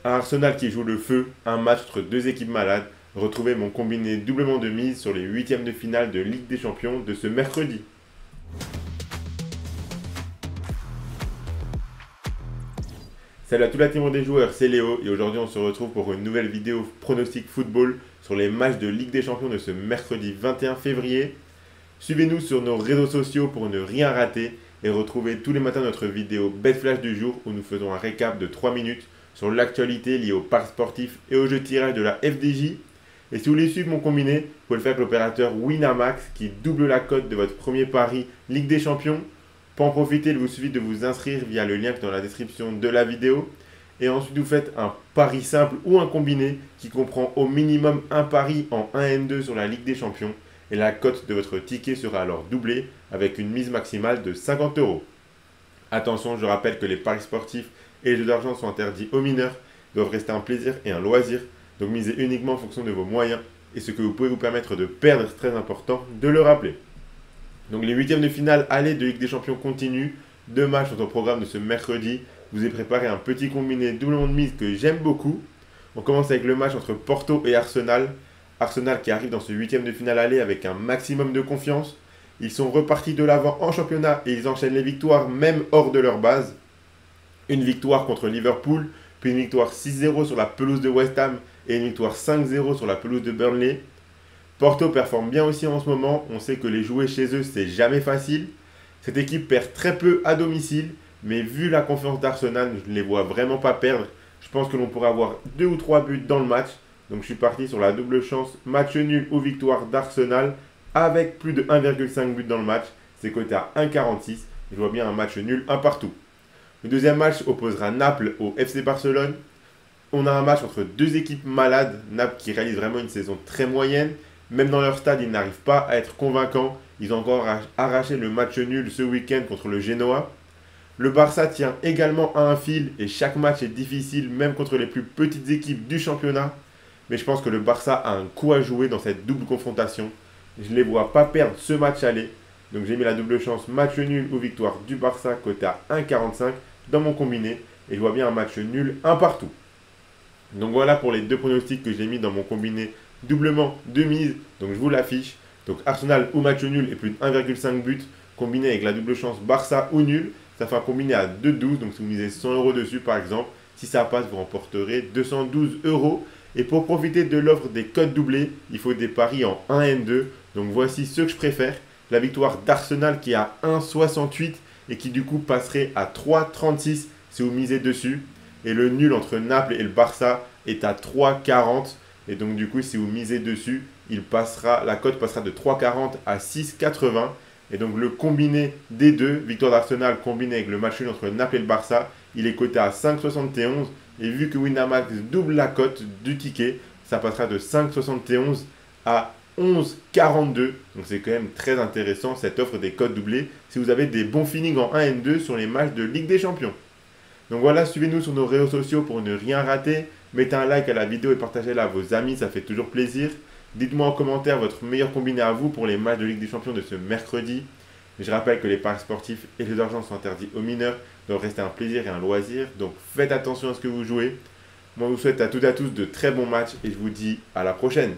Un Arsenal qui joue le feu, un match entre deux équipes malades. Retrouvez mon combiné doublement de mise sur les huitièmes de finale de Ligue des Champions de ce mercredi. Salut à toute la team des joueurs, c'est Léo et aujourd'hui on se retrouve pour une nouvelle vidéo pronostic football sur les matchs de Ligue des Champions de ce mercredi 21 février. Suivez-nous sur nos réseaux sociaux pour ne rien rater et retrouvez tous les matins notre vidéo Bet Flash du jour où nous faisons un récap de 3 minutes sur l'actualité liée au parc sportif et au jeu de tirage de la FDJ. Et si vous voulez suivre mon combiné, vous pouvez le faire avec l'opérateur Winamax qui double la cote de votre premier pari Ligue des Champions. Pour en profiter, il vous suffit de vous inscrire via le lien qui est dans la description de la vidéo. Et ensuite, vous faites un pari simple ou un combiné qui comprend au minimum un pari en 1N2 sur la Ligue des Champions. Et la cote de votre ticket sera alors doublée avec une mise maximale de 50 €. Attention, je rappelle que les paris sportifs et les jeux d'argent sont interdits aux mineurs, doivent rester un plaisir et un loisir. Donc misez uniquement en fonction de vos moyens et ce que vous pouvez vous permettre de perdre, c'est très important de le rappeler. Donc les huitièmes de finale aller de Ligue des Champions continuent. 2 matchs sont au programme de ce mercredi. Je vous ai préparé un petit combiné doublement de mise que j'aime beaucoup. On commence avec le match entre Porto et Arsenal. Arsenal qui arrive dans ce huitième de finale aller avec un maximum de confiance. Ils sont repartis de l'avant en championnat et ils enchaînent les victoires même hors de leur base. Une victoire contre Liverpool, puis une victoire 6-0 sur la pelouse de West Ham et une victoire 5-0 sur la pelouse de Burnley. Porto performe bien aussi en ce moment, on sait que les jouer chez eux c'est jamais facile. Cette équipe perd très peu à domicile, mais vu la confiance d'Arsenal, je ne les vois vraiment pas perdre. Je pense que l'on pourrait avoir 2 ou 3 buts dans le match. Donc je suis parti sur la double chance, match nul ou victoire d'Arsenal avec plus de 1,5 but dans le match. C'est coté à 1,46. Je vois bien un match nul, un partout. Le deuxième match opposera Naples au FC Barcelone. On a un match entre deux équipes malades. Naples qui réalise vraiment une saison très moyenne. Même dans leur stade, ils n'arrivent pas à être convaincants. Ils ont encore arraché le match nul ce week-end contre le Genoa. Le Barça tient également à un fil et chaque match est difficile, même contre les plus petites équipes du championnat. Mais je pense que le Barça a un coup à jouer dans cette double confrontation. Je ne les vois pas perdre ce match aller. Donc j'ai mis la double chance match nul ou victoire du Barça côté à 1,45 dans mon combiné. Et je vois bien un match nul, un partout. Donc voilà pour les deux pronostics que j'ai mis dans mon combiné doublement de mise. Donc je vous l'affiche. Donc Arsenal ou match nul et plus de 1,5 but combiné avec la double chance Barça ou nul. Ça fait un combiné à 2,12. Donc si vous misez 100 € dessus par exemple, si ça passe, vous remporterez 212 €. Et pour profiter de l'offre des codes doublés, il faut des paris en 1N2. Donc voici ceux que je préfère. La victoire d'Arsenal qui est à 1,68 et qui du coup passerait à 3,36 si vous misez dessus. Et le nul entre Naples et le Barça est à 3,40. Et donc du coup, si vous misez dessus, la cote passera de 3,40 à 6,80. Et donc le combiné des deux, victoire d'Arsenal combiné avec le match nul entre Naples et le Barça, il est coté à 5,71. Et vu que Winamax double la cote du ticket, ça passera de 5,71 à 11,42. Donc c'est quand même très intéressant cette offre des codes doublés si vous avez des bons feelings en 1N2 sur les matchs de Ligue des Champions. Donc voilà, suivez-nous sur nos réseaux sociaux pour ne rien rater. Mettez un like à la vidéo et partagez-la à vos amis, ça fait toujours plaisir. Dites-moi en commentaire votre meilleur combiné à vous pour les matchs de Ligue des Champions de ce mercredi. Je rappelle que les paris sportifs et les jeux d'argent sont interdits aux mineurs, doivent rester un plaisir et un loisir. Donc faites attention à ce que vous jouez. Moi, je vous souhaite à toutes et à tous de très bons matchs et je vous dis à la prochaine.